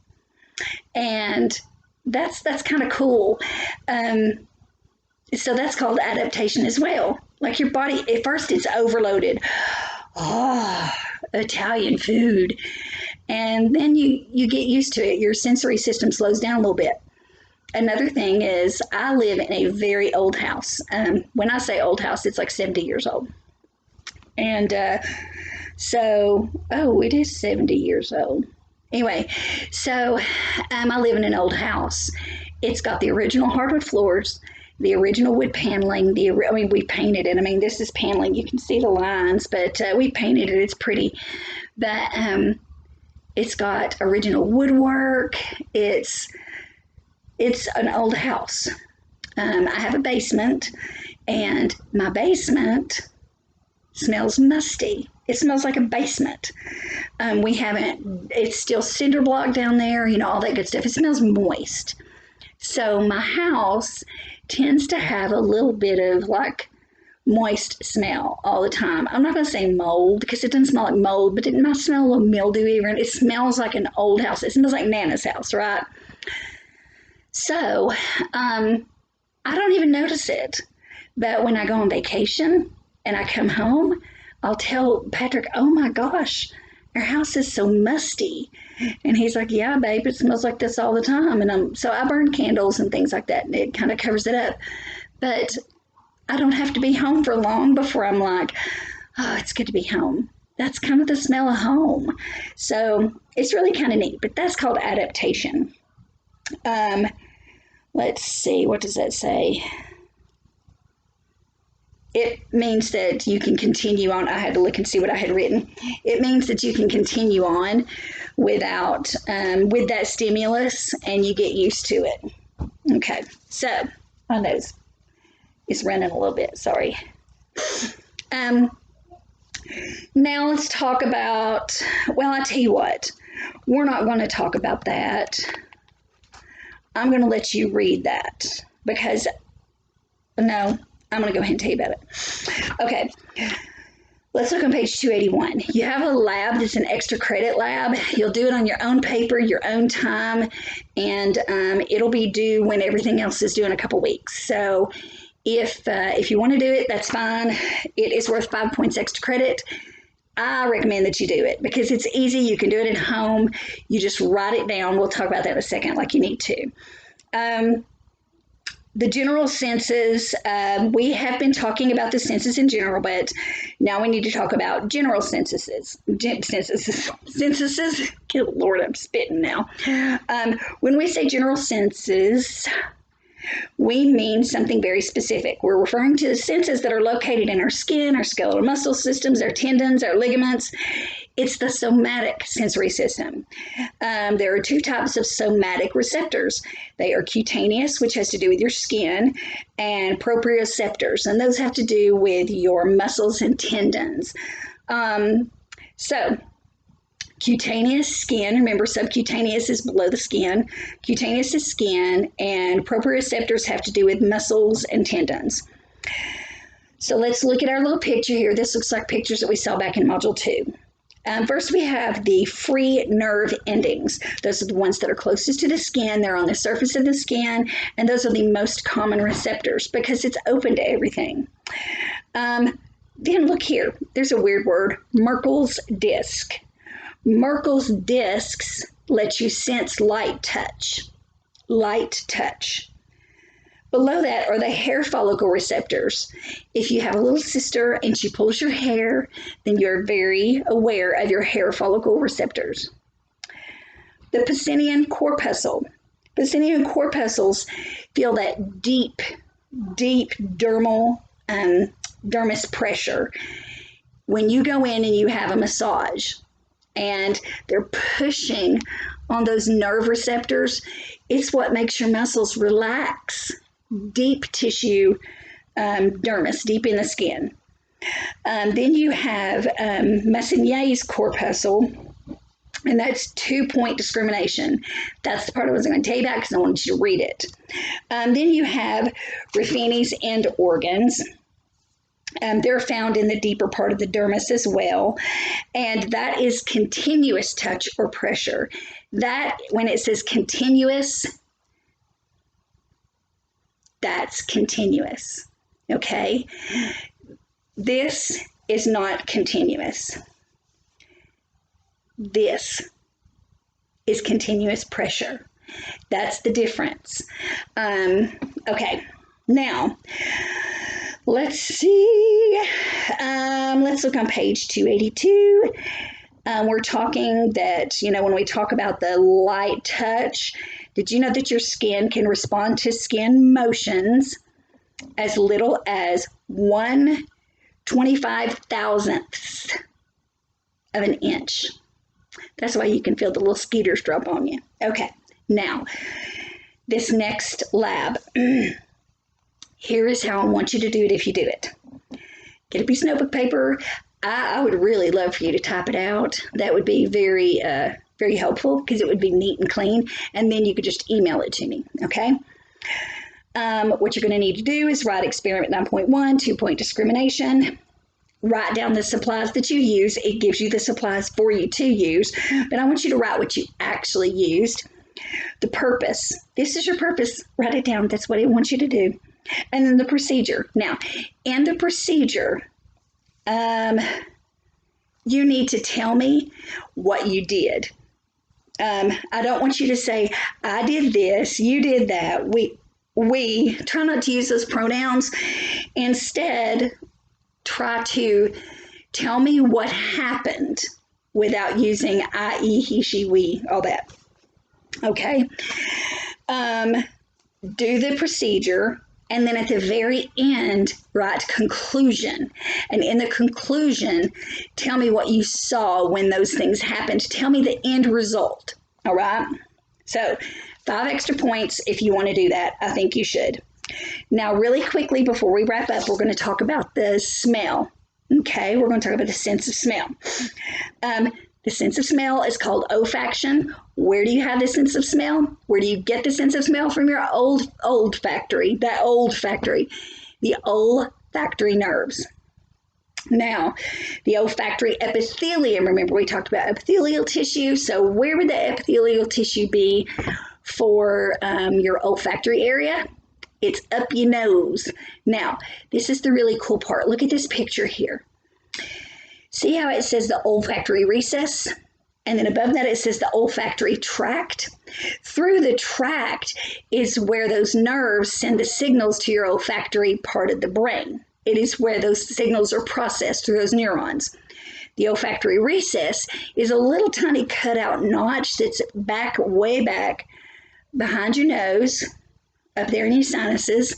And that's kind of cool. So that's called adaptation as well. Like your body, at first it's overloaded. Oh, Italian food. And then you get used to it. Your sensory system slows down a little bit. Another thing is I live in a very old house. When I say old house, it's like 70 years old. And oh, it is 70 years old. Anyway, so I live in an old house. It's got the original hardwood floors, the original wood paneling. We painted it. I mean, this is paneling. You can see the lines, but we painted it. It's pretty. But it's got original woodwork. It's an old house. I have a basement, and my basement smells musty. It smells like a basement. It's still cinder block down there, you know, all that good stuff. It smells moist. So my house tends to have a little bit of like moist smell all the time. I'm not going to say mold because it doesn't smell like mold, but it might smell a little mildewy. It smells like an old house. It smells like Nana's house, right? So I don't even notice it. But when I go on vacation and I come home, I'll tell Patrick, oh my gosh, our house is so musty. And he's like, yeah, babe, it smells like this all the time. And so I burn candles and things like that, and it kind of covers it up. But I don't have to be home for long before I'm like, oh, it's good to be home. That's kind of the smell of home. So it's really kind of neat, but that's called adaptation. Let's see, what does that say? It means that you can continue on. I had to look and see what I had written. It means that you can continue on without, with that stimulus, and you get used to it. Okay, so my nose is running a little bit, sorry. Now let's talk about, well, I tell you what, we're not going to talk about that. I'm going to let you read that because, no, I'm going to go ahead and tell you about it. Okay, let's look on page 281. You have a lab that's an extra credit lab. You'll do it on your own paper, your own time, and it'll be due when everything else is due in a couple weeks. So if you want to do it, that's fine. It is worth 5 points extra credit. I recommend that you do it because it's easy. You can do it at home. You just write it down. We'll talk about that in a second like you need to. The general census, we have been talking about the census in general, but now we need to talk about general censuses. Censuses. Good Lord, I'm spitting now. When we say general census, we mean something very specific. We're referring to the senses that are located in our skin, our skeletal muscle systems, our tendons, our ligaments. It's the somatic sensory system. There are two types of somatic receptors. They are cutaneous, which has to do with your skin, and proprioceptors, and those have to do with your muscles and tendons. So cutaneous skin, remember subcutaneous is below the skin, cutaneous is skin, and proprioceptors have to do with muscles and tendons. So let's look at our little picture here. This looks like pictures that we saw back in Module 2. First, we have the free nerve endings. Those are the ones that are closest to the skin. They're on the surface of the skin, and those are the most common receptors because it's open to everything. Then look here. There's a weird word, Merkel's disc. Merkel's discs let you sense light touch. Light touch. Below that are the hair follicle receptors. If you have a little sister and she pulls your hair, then you're very aware of your hair follicle receptors. The Pacinian corpuscle. Pacinian corpuscles feel that deep dermis pressure. When you go in and you have a massage and they're pushing on those nerve receptors, it's what makes your muscles relax. Deep tissue dermis, deep in the skin. Then you have Meissonier's corpuscle, and that's 2-point discrimination. That's the part I was going to tell you about because I wanted you to read it. Then you have Ruffini's end organs. They're found in the deeper part of the dermis as well, and that is continuous touch or pressure. That, when it says continuous, that's continuous, okay? This is not continuous. This is continuous pressure. That's the difference. Okay, now, let's see. Let's look on page 282. We're talking that, when we talk about the light touch, did you know that your skin can respond to skin motions as little as 1/25,000th of an inch? That's why you can feel the little skeeters drop on you. Okay, now, this next lab. Here is how I want you to do it if you do it. Get a piece of notebook paper. I would really love for you to type it out. That would be very helpful because it would be neat and clean, and then you could just email it to me, okay? What you're going to need to do is write experiment 9.1, 2-point discrimination. Write down the supplies that you use. It gives you the supplies for you to use, but I want you to write what you actually used. The purpose. This is your purpose. Write it down. That's what I want you to do. And then the procedure. Now, in the procedure, you need to tell me what you did. I don't want you to say, I did this, you did that. We try not to use those pronouns. Instead, try to tell me what happened without using I, he, she, we, all that. Okay? Do the procedure. And then at the very end, write conclusion. And in the conclusion, tell me what you saw when those things happened. Tell me the end result. All right? So 5 extra points if you want to do that. I think you should. Now, really quickly, before we wrap up, we're going to talk about the smell. Okay? We're going to talk about the sense of smell. The sense of smell is called olfaction. Where do you have the sense of smell? Where do you get the sense of smell? From your olfactory, that olfactory, the olfactory nerves. Now, the olfactory epithelium, remember we talked about epithelial tissue, so where would the epithelial tissue be for your olfactory area? It's up your nose. Now, this is the really cool part. Look at this picture here. See how it says the olfactory recess? And then above that, it says the olfactory tract. Through the tract is where those nerves send the signals to your olfactory part of the brain. It is where those signals are processed through those neurons. The olfactory recess is a little tiny cutout notch that's way back behind your nose, up there in your sinuses.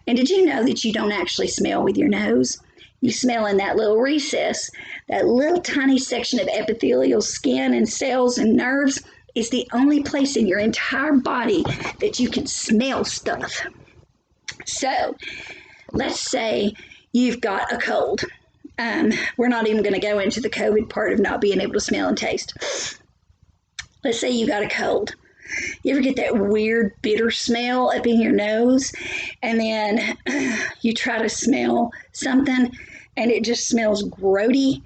And did you know that you don't actually smell with your nose? You smell in that little recess, that little tiny section of epithelial skin and cells and nerves is the only place in your entire body that you can smell stuff. So let's say you've got a cold. We're not even going to go into the COVID part of not being able to smell and taste. Let's say you got a cold. You ever get that weird bitter smell up in your nose, and then you try to smell something and it just smells grody?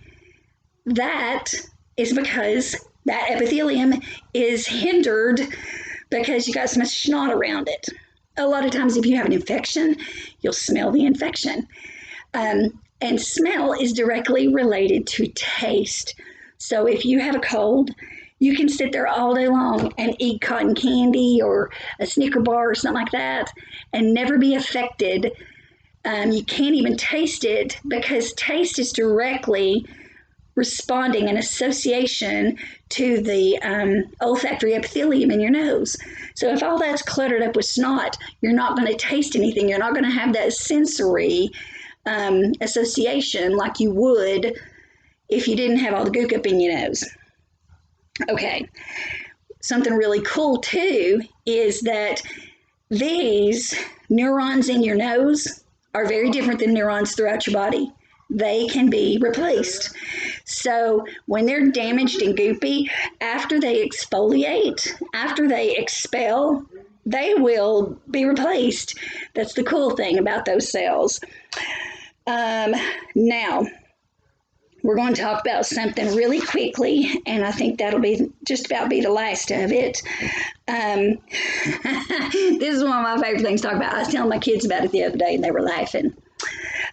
That is because that epithelium is hindered because you got so much snot around it. A lot of times if you have an infection, you'll smell the infection. And smell is directly related to taste. So if you have a cold, you can sit there all day long and eat cotton candy or a Snicker bar or something like that and never be affected. You can't even taste it because taste is directly responding in association to the olfactory epithelium in your nose. So if all that's cluttered up with snot, you're not going to taste anything. You're not going to have that sensory association like you would if you didn't have all the gook up in your nose. Okay, something really cool too is that these neurons in your nose are very different than neurons throughout your body. They can be replaced. So when they're damaged and goopy, after they exfoliate, after they expel, they will be replaced. That's the cool thing about those cells. Now, we're going to talk about something really quickly, and I think that'll be just about be the last of it. This is one of my favorite things to talk about. I was telling my kids about it the other day, and they were laughing.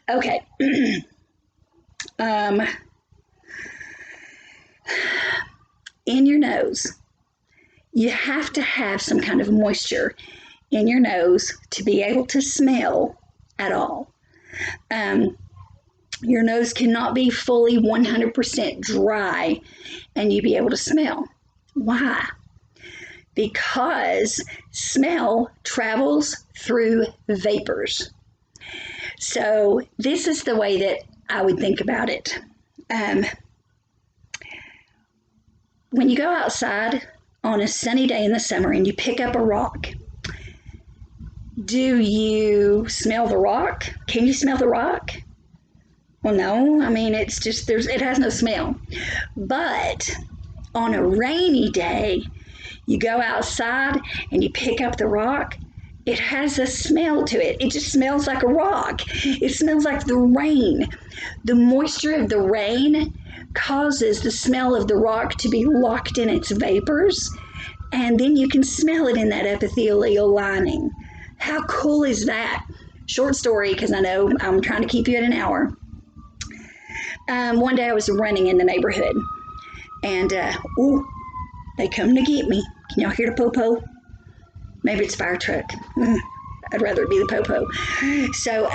Okay. In your nose, you have to have some kind of moisture in your nose to be able to smell at all. Your nose cannot be fully 100% dry and you be able to smell. Why? Because smell travels through vapors. So this is the way that I would think about it. When you go outside on a sunny day in the summer and you pick up a rock, do you smell the rock? Can you smell the rock? Well, no. I mean, it's just, it has no smell. But on a rainy day, you go outside and you pick up the rock, it has a smell to it. It just smells like a rock. It smells like the rain. The moisture of the rain causes the smell of the rock to be locked in its vapors, and then you can smell it in that epithelial lining. How cool is that? Short story, because I know I'm trying to keep you at an hour. One day I was running in the neighborhood, and they come to get me. Can y'all hear the po-po? Maybe it's a fire truck. I'd rather it be the po-po. So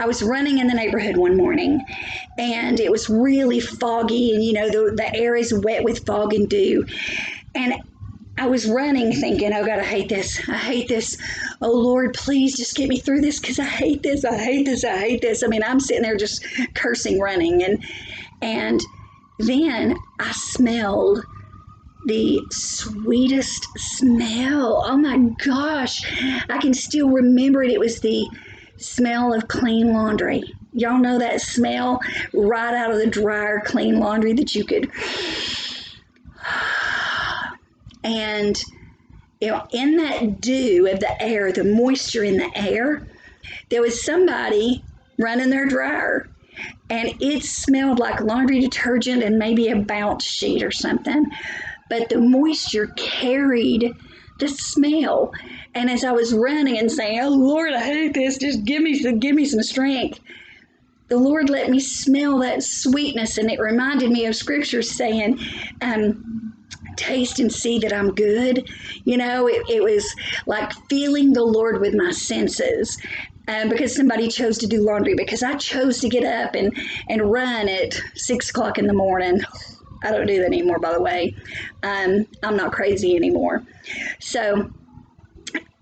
I was running in the neighborhood one morning, and it was really foggy, and you know, the air is wet with fog and dew. And I was running thinking, oh God, I hate this. I hate this. Oh Lord, please just get me through this because I hate this. I hate this. I hate this. I mean, I'm sitting there just cursing running. And then I smelled the sweetest smell. Oh my gosh. I can still remember it. It was the smell of clean laundry. Y'all know that smell right out of the dryer, clean laundry that you could. And you know, in that dew of the air, the moisture in the air, there was somebody running their dryer, and it smelled like laundry detergent and maybe a bounce sheet or something. But the moisture carried the smell. And as I was running and saying, oh Lord, I hate this, just give me some strength, the Lord let me smell that sweetness, and it reminded me of scripture saying, taste and see that I'm good. You know, it was like feeling the Lord with my senses. Because somebody chose to do laundry, because I chose to get up and run at 6 o'clock in the morning. I don't do that anymore, by the way. I'm not crazy anymore. So,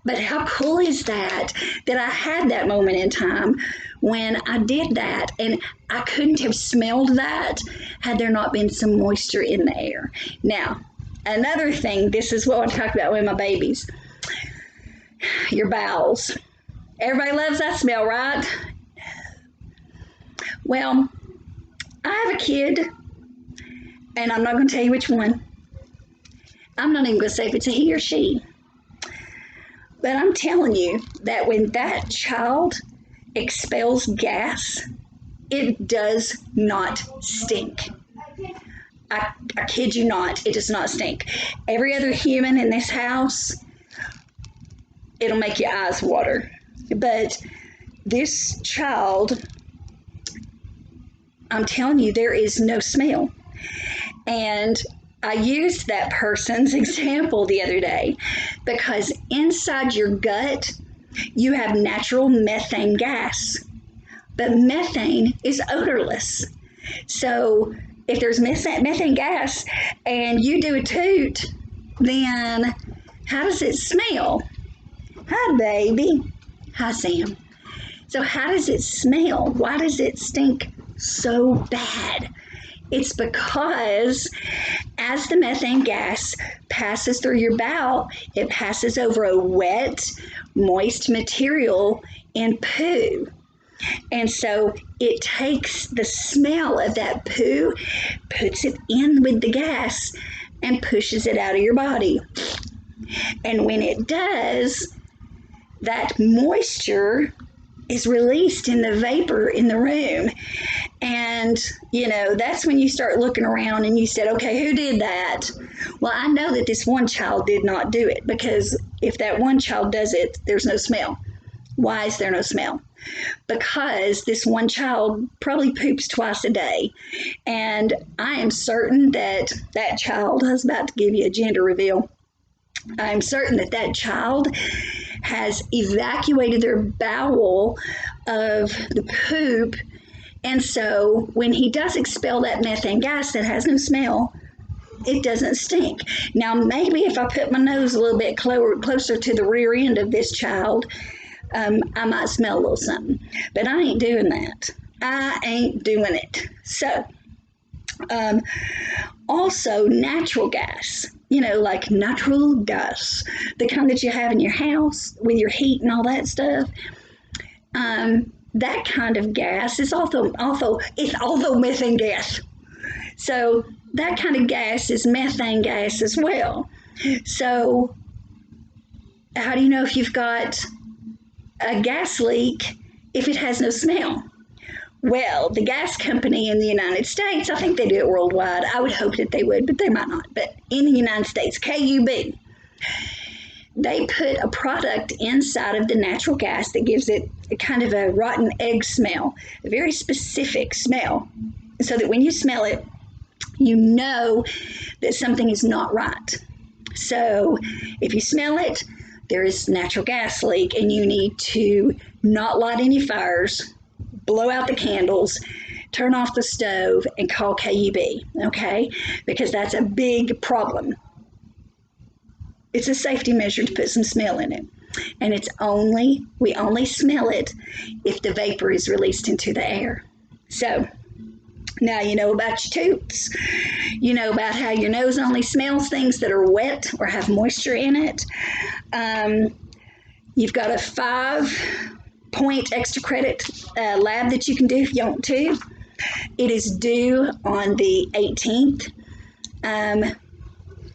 but how cool is that I had that moment in time when I did that. And I couldn't have smelled that had there not been some moisture in the air. Now, another thing, this is what I talk about with my babies, your bowels. Everybody loves that smell, right? Well, I have a kid, and I'm not going to tell you which one. I'm not even going to say if it's a he or she. But I'm telling you that when that child expels gas, it does not stink. I kid you not, it does not stink. Every other human in this house, it'll make your eyes water. But this child, I'm telling you, there is no smell. And I used that person's example the other day because inside your gut, you have natural methane gas, but methane is odorless. So if there's methane gas and you do a toot, then how does it smell? Hi, baby. Hi, Sam. So how does it smell? Why does it stink so bad? It's because as the methane gas passes through your bowel, it passes over a wet, moist material in poo. And so it takes the smell of that poo, puts it in with the gas, and pushes it out of your body. And when it does, that moisture is released in the vapor in the room. And, that's when you start looking around and you said, okay, who did that? Well, I know that this one child did not do it, because if that one child does it, there's no smell. Why is there no smell? Because this one child probably poops twice a day. And I am certain that that child, I was about to give you a gender reveal, I'm certain that that child has evacuated their bowel of the poop. And so when he does expel that methane gas that has no smell, it doesn't stink. Now, maybe if I put my nose a little bit closer to the rear end of this child, I might smell a little something. But I ain't doing that. I ain't doing it. So, also natural gas, like natural gas, the kind that you have in your house with your heat and all that stuff. That kind of gas is also methane gas. So that kind of gas is methane gas as well. So how do you know if you've got a gas leak if it has no smell? Well, the gas company in the United States, I think they do it worldwide. I would hope that they would, but they might not. But in the United States, KUB, they put a product inside of the natural gas that gives it a kind of a rotten egg smell, a very specific smell, so that when you smell it, you know that something is not right. So if you smell it, there is natural gas leak, and you need to not light any fires, blow out the candles, turn off the stove, and call KUB, okay? Because that's a big problem. It's a safety measure to put some smell in it. And we only smell it if the vapor is released into the air. So now you know about your toots. You know about how your nose only smells things that are wet or have moisture in it. You've got a 5-point extra credit lab that you can do if you want to. It is due on the 18th.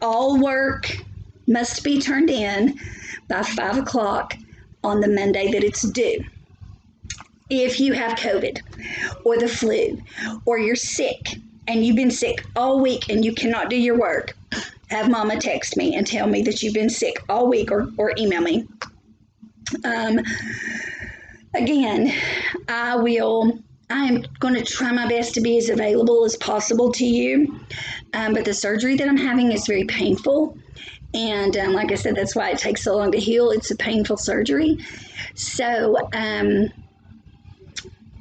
All work must be turned in by 5 o'clock on the Monday that it's due. If you have COVID or the flu, or you're sick and you've been sick all week and you cannot do your work, have Mama text me and tell me that you've been sick all week, or email me. Again, I am going to try my best to be as available as possible to you. But the surgery that I'm having is very painful. And like I said, that's why it takes so long to heal. It's a painful surgery. So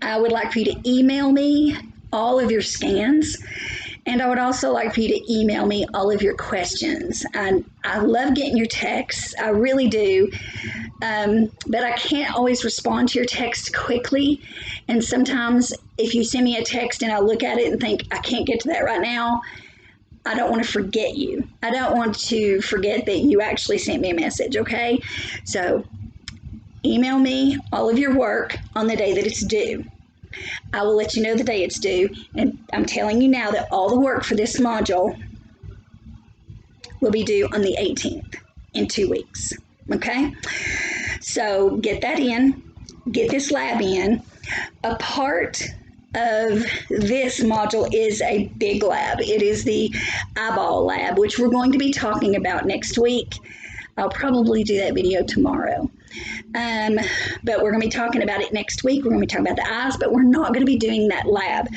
I would like for you to email me all of your scans And I would also like for you to email me all of your questions. I love getting your texts, I really do. But I can't always respond to your text quickly. And sometimes if you send me a text and I look at it and think, I can't get to that right now, I don't want to forget you. I don't want to forget that you actually sent me a message, okay? So email me all of your work on the day that it's due. I will let you know the day it's due, and I'm telling you now that all the work for this module will be due on the 18th, in 2 weeks, okay? So get that in, get this lab in. A part of this module is a big lab. It is the eyeball lab, which we're going to be talking about next week. I'll probably do that video tomorrow. But we're going to be talking about it next week. We're going to be talking about the eyes, but we're not going to be doing that lab.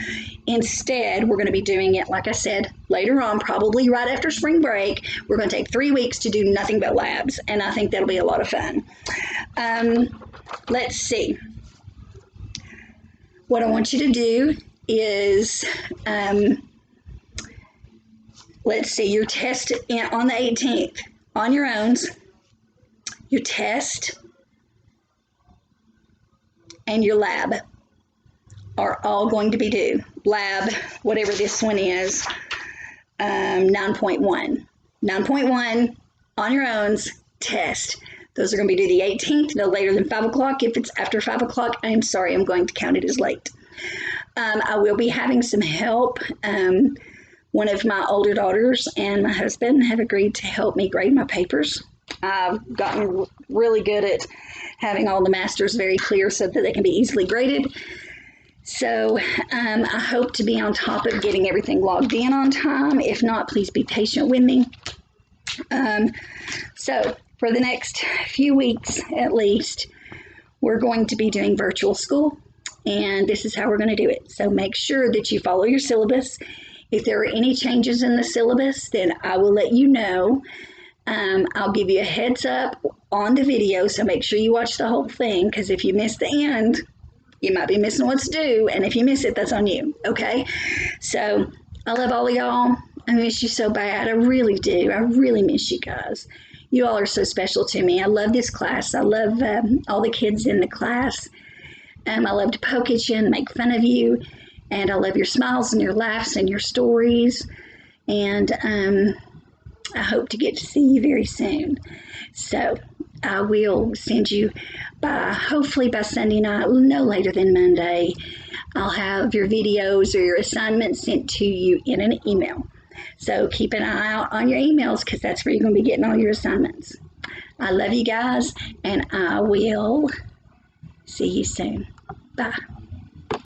Instead, we're going to be doing it, like I said, later on, probably right after spring break. We're going to take 3 weeks to do nothing but labs, and I think that'll be a lot of fun. Let's see. What I want you to do is, let's see, your test on the 18th, on your own, your test and your lab are all going to be due. Lab, whatever this one is, 9.1. 9.1 on your own, test. Those are going to be due the 18th, no later than 5 o'clock. If it's after 5 o'clock, I'm sorry, I'm going to count it as late. I will be having some help. One of my older daughters and my husband have agreed to help me grade my papers. I've gotten really good at having all the masters very clear so that they can be easily graded. So I hope to be on top of getting everything logged in on time. If not, please be patient with me. So for the next few weeks at least, we're going to be doing virtual school, and this is how we're going to do it. So make sure that you follow your syllabus. If there are any changes in the syllabus, then I will let you know. I'll give you a heads up on the video, so make sure you watch the whole thing, because if you miss the end, you might be missing what's due, and if you miss it, that's on you, okay? So I love all of y'all. I miss you so bad. I really do. I really miss you guys. You all are so special to me. I love this class. I love all the kids in the class. I love to poke at you and make fun of you, and I love your smiles and your laughs and your stories, and I hope to get to see you very soon. So I will send you hopefully by Sunday night, no later than Monday. I'll have your videos or your assignments sent to you in an email. So keep an eye out on your emails, because that's where you're going to be getting all your assignments. I love you guys, and I will see you soon. Bye.